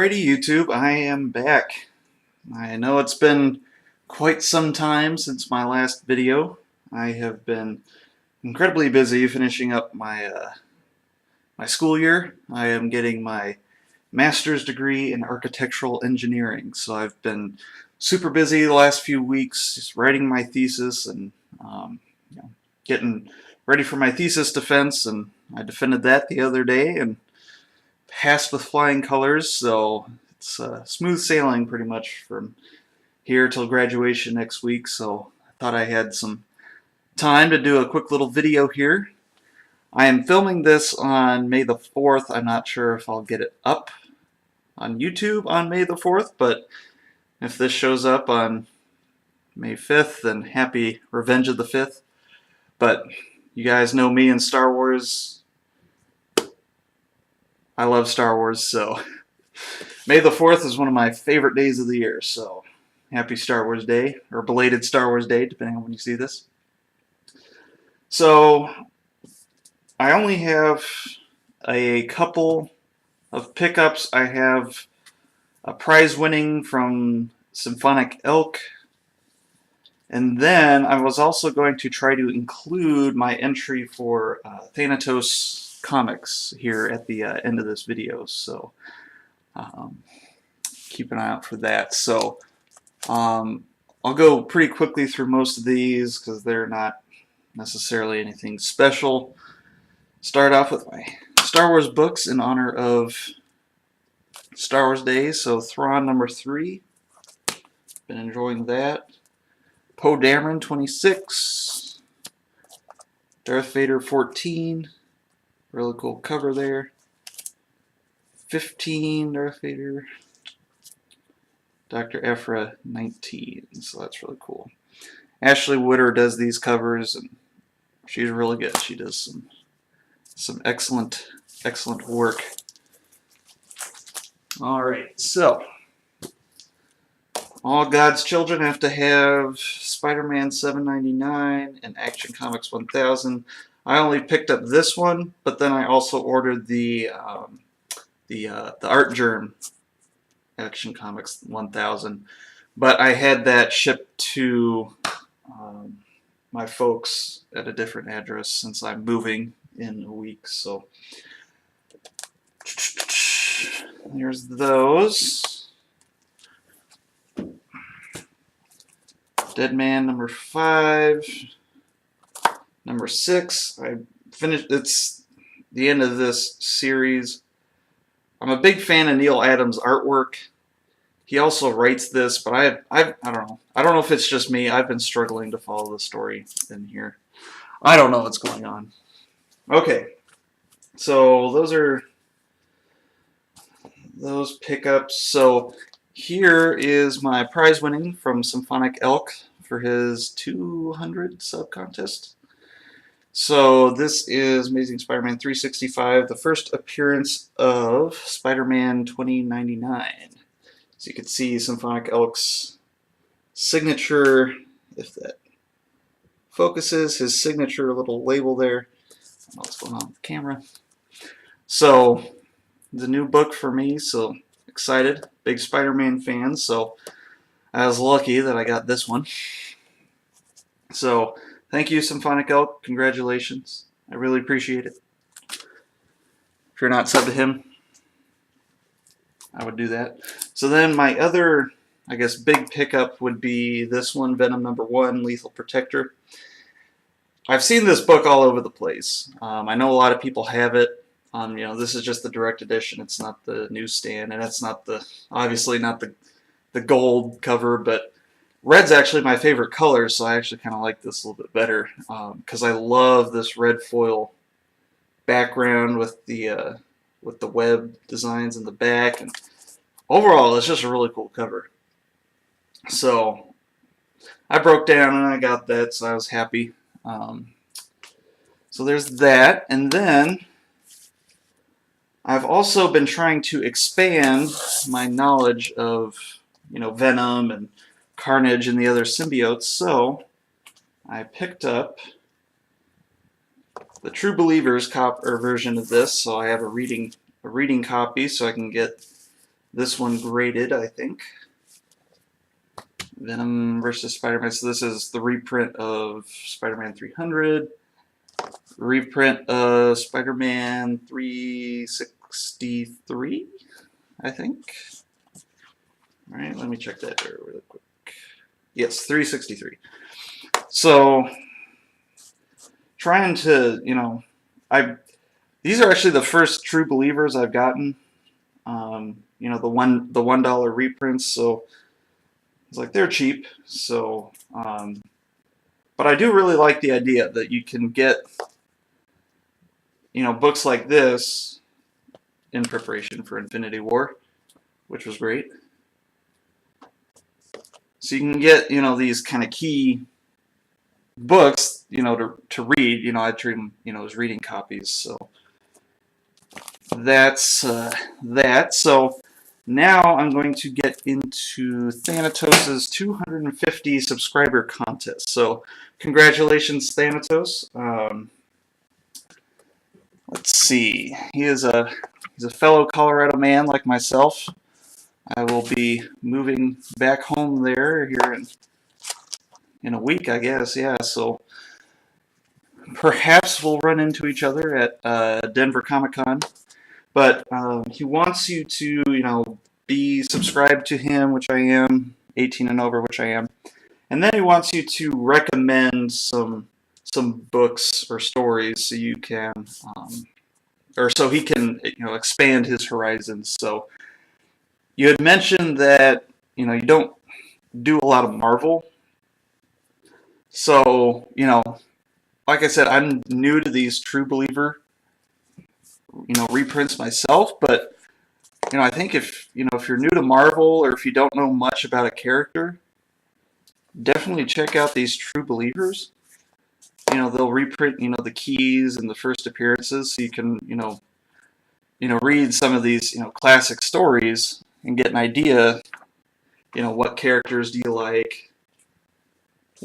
Alrighty, YouTube, I am back. I know it's been quite some time since my last video. I have been incredibly busy finishing up my school year. I am getting my master's degree in architectural engineering, so I've been super busy the last few weeks just writing my thesis and you know, getting ready for my thesis defense, and I defended that the other day and passed with flying colors, so it's smooth sailing pretty much from here till graduation next week. So I thought I had some time to do a quick little video here. I am filming this on May the 4th. I'm not sure if I'll get it up on YouTube on May the 4th, but if this shows up on May 5th, then happy Revenge of the 5th. But you guys know me and Star Wars. I love Star Wars, so May the 4th is one of my favorite days of the year, so happy Star Wars Day, or belated Star Wars Day, depending on when you see this. So, I only have a couple of pickups. I have a prize winning from Symphonic Elk, and then I was also going to try to include my entry for Thanatos comics here at the end of this video, so keep an eye out for that. So I'll go pretty quickly through most of these because they're not necessarily anything special. Start off with my Star Wars books in honor of Star Wars Day. So Thrawn #3, been enjoying that. Poe Dameron 26, Darth Vader 14, really cool cover there. 15 Darth Vader, Dr. Ephra 19, so that's really cool. Ashley Witter does these covers, and she's really good. She does some excellent work. All right, so all God's children have to have Spider-Man 799 and Action Comics 1000. I only picked up this one, but then I also ordered the Art Germ Action Comics 1000. But I had that shipped to my folks at a different address since I'm moving in a week. So there's those. Dead Man #5. #6. I finished. It's the end of this series. I'm a big fan of Neil Adams' artwork. He also writes this, but I don't know. I don't know if it's just me. I've been struggling to follow the story in here. I don't know what's going on. Okay, so those are those pickups. So here is my prize winning from Symphonic Elk for his 200 sub contest. So this is Amazing Spider-Man 365, the first appearance of Spider-Man 2099. So you can see Symphonic Elk's signature, if that focuses, his signature little label there. I don't know what's going on with the camera. So the new book for me, so excited, big Spider-Man fan, so I was lucky that I got this one. So thank you, Symphonic Elk. Congratulations. I really appreciate it. If you're not subbed to him, I would do that. So then my other, I guess, big pickup would be this one, Venom #1, Lethal Protector. I've seen this book all over the place. I know a lot of people have it. You know, this is just the direct edition. It's not the newsstand, and it's not the, obviously not the gold cover, but red's actually my favorite color, so I actually kind of like this a little bit better because I love this red foil background with the web designs in the back, and overall it's just a really cool cover. So I broke down and I got that, so I was happy. So there's that, and then I've also been trying to expand my knowledge of, you know, Venom and Carnage and the other symbiotes, so I picked up the True Believers version of this, so I have a reading copy so I can get This one graded, I think. Venom versus Spider-Man. So this is the reprint of Spider-Man 300. Reprint of Spider-Man 363, I think. All right, let me check that there really quick. Yes, 363. So, trying to, these are actually the first True Believers I've gotten. The $1 reprints. So it's like they're cheap. So, but I do really like the idea that you can get, books like this in preparation for Infinity War, which was great. So you can get, these kind of key books, to read. I treat them, as reading copies. So that's that. So now I'm going to get into Thanatos' 250 subscriber contest. So congratulations, Thanatos. Let's see. He's a fellow Colorado man like myself. I will be moving back home there here in a week, I guess. Yeah, so perhaps we'll run into each other at Denver Comic Con. But he wants you to, be subscribed to him, which I am, 18 and over, which I am. And then he wants you to recommend some books or stories so you can, or so he can, expand his horizons. So you had mentioned that, you don't do a lot of Marvel. So, like I said, I'm new to these True Believer, reprints myself, but I think if you're new to Marvel or if you don't know much about a character, definitely check out these True Believers. They'll reprint the keys and the first appearances, so you can read some of these classic stories and get an idea. What characters do you like?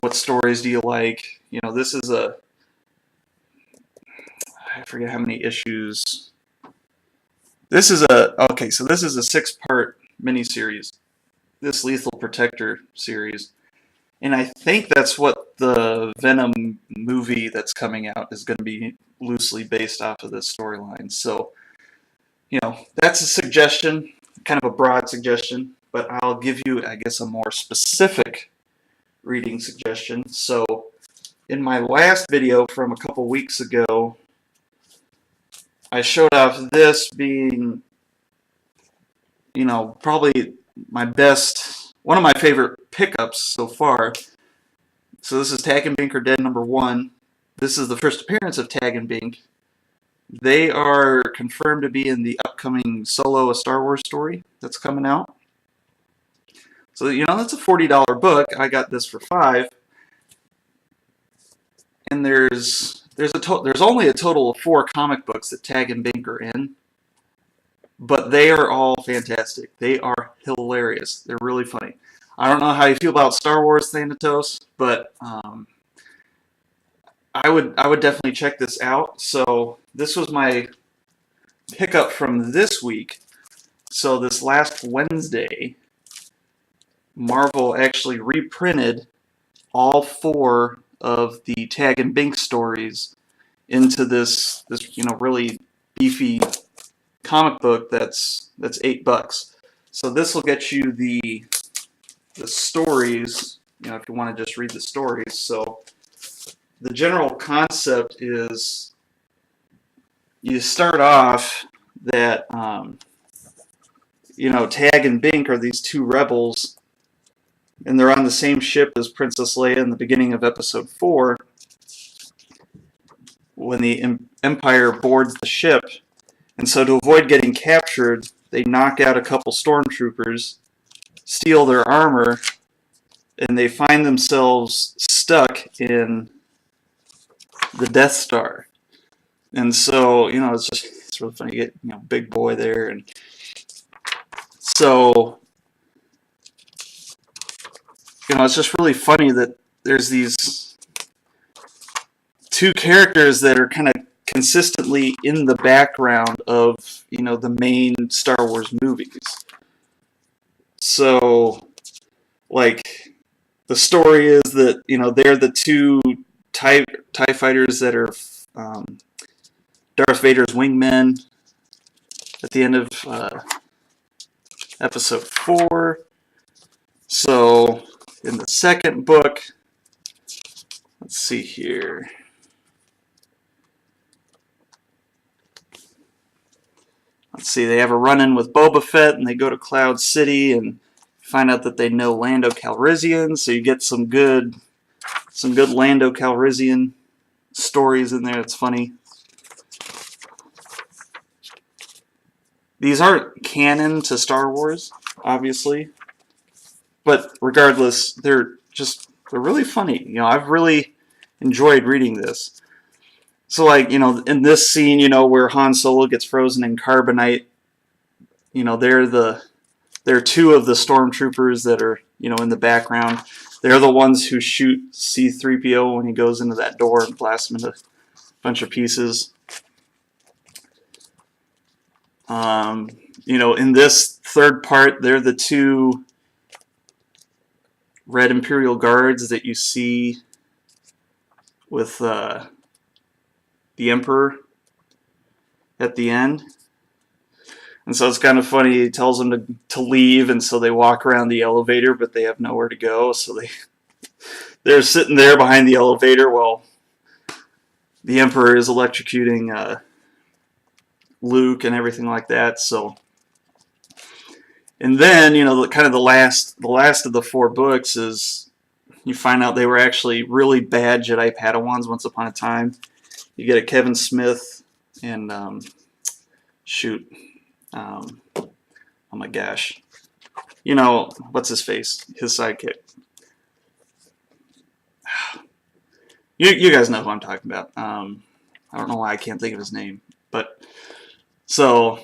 What stories do you like? This is I forget how many issues. This is so this is a 6-part miniseries, this Lethal Protector series. And I think that's what the Venom movie that's coming out is going to be loosely based off of this storyline. So, that's a suggestion, kind of a broad suggestion, but I'll give you, I guess, a more specific reading suggestion. So, in my last video from a couple weeks ago, I showed off this being, probably one of my favorite pickups so far. So this is Tag and Bink are Dead #1. This is the first appearance of Tag and Bink. They are confirmed to be in the upcoming Solo, a Star Wars story that's coming out. So, that's a $40 book. I got this for $5. And there's only a total of 4 comic books that Tag and Bink are in. But they are all fantastic. They are hilarious. They're really funny. I don't know how you feel about Star Wars, Thanatos, but I would definitely check this out. So this was my pickup from this week. So this last Wednesday, Marvel actually reprinted all 4 of the Tag and Bink stories into this really beefy comic book that's $8. So this will get you the stories, if you want to just read the stories. So the general concept is you start off that Tag and Bink are these 2 rebels, and they're on the same ship as Princess Leia in the beginning of episode 4 when the Empire boards the ship. And so to avoid getting captured, they knock out a couple stormtroopers, steal their armor, and they find themselves stuck in the Death Star. And so, it's really funny. You get, Big Boy there. And so, it's just really funny that there's these 2 characters that are kind of consistently in the background of, the main Star Wars movies. So, like, the story is that, they're the two TIE fighters that are Darth Vader's wingmen at the end of episode 4. So, in the second book, let's see here. Let's see, they have a run-in with Boba Fett, and they go to Cloud City and find out that they know Lando Calrissian, so you get some good Lando Calrissian stories in there. It's funny. These aren't canon to Star Wars, obviously, but regardless, they're really funny. I've really enjoyed reading this. So, like, in this scene, where Han Solo gets frozen in carbonite, they're two of the stormtroopers that are, in the background. They're the ones who shoot C-3PO when he goes into that door and blasts him into a bunch of pieces. In this third part, they're the two Red Imperial Guards that you see with the Emperor at the end. And so it's kind of funny, he tells them to leave, and so they walk around the elevator, but they have nowhere to go, so they're sitting there behind the elevator while the Emperor is electrocuting Luke and everything like that. So, and then, kind of the last of the 4 books is you find out they were actually really bad Jedi Padawans once upon a time. You get a Kevin Smith and oh my gosh, what's his face? His sidekick. You guys know who I'm talking about. I don't know why I can't think of his name, but so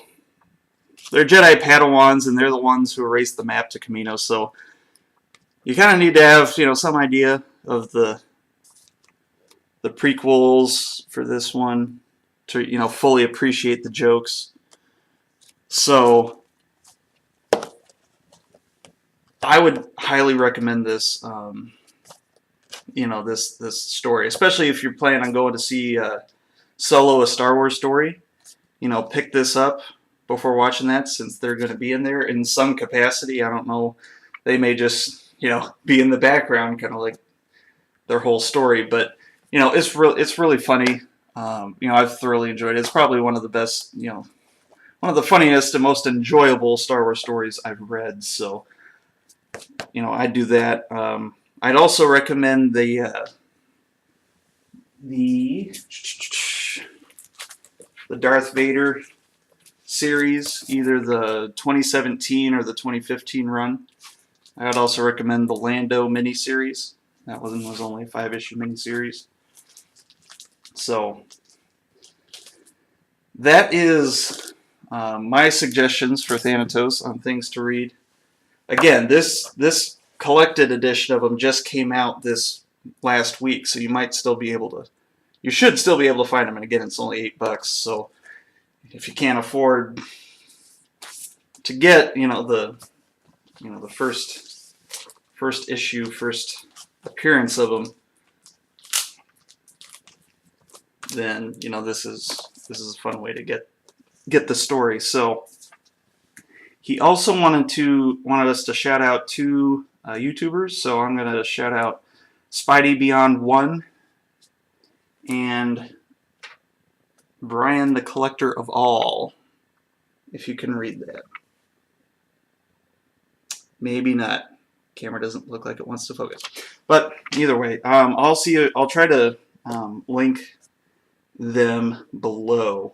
they're Jedi Padawans, and they're the ones who erased the map to Kamino. So you kind of need to have some idea of the prequels for this one to fully appreciate the jokes. So I would highly recommend this, this story, especially if you're planning on going to see Solo: A Star Wars Story. Pick this up before watching that, since they're going to be in there in some capacity. I don't know. They may just, be in the background, kind of like their whole story. But, it's really funny. I've thoroughly enjoyed it. It's probably one of the best, one of the funniest and most enjoyable Star Wars stories I've read. So, I'd do that. I'd also recommend the Darth Vader series, either the 2017 or the 2015 run. I would also recommend the Lando miniseries. That one was only a 5-issue miniseries. So that is my suggestions for Thanatos on things to read. Again, this collected edition of them just came out this last week, so you should still be able to find them. And again, it's only $8, so if you can't afford to get the first issue, first appearance of them, then this is a fun way to get the story. So he also wanted us to shout out 2 YouTubers, so I'm gonna shout out Spidey Beyond 1 and Brian the Collector of All, if you can read that. Maybe not. Camera doesn't look like it wants to focus. But either way, I'll try to link them below.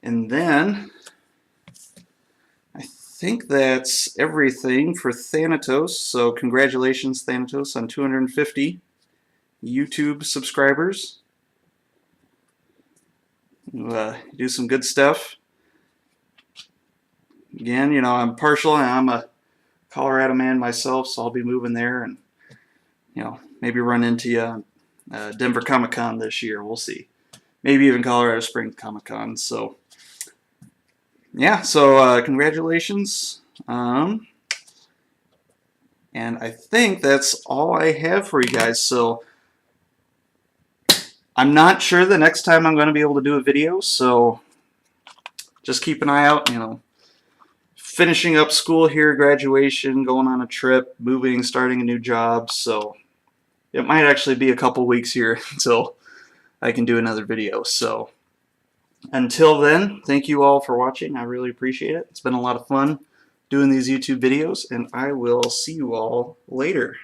And then I think that's everything for Thanatos. So congratulations, Thanatos, on 250 YouTube subscribers. You do some good stuff. Again, I'm partial, and I'm a Colorado man myself, so I'll be moving there, and maybe run into you Denver Comic Con this year. We'll see. Maybe even Colorado Springs Comic Con. So yeah, so congratulations. And I think that's all I have for you guys. So I'm not sure the next time I'm going to be able to do a video, so just keep an eye out. You know, finishing up school here, graduation, going on a trip, moving, starting a new job, so it might actually be a couple weeks here until I can do another video. So until then, thank you all for watching. I really appreciate it. It's been a lot of fun doing these YouTube videos, and I will see you all later.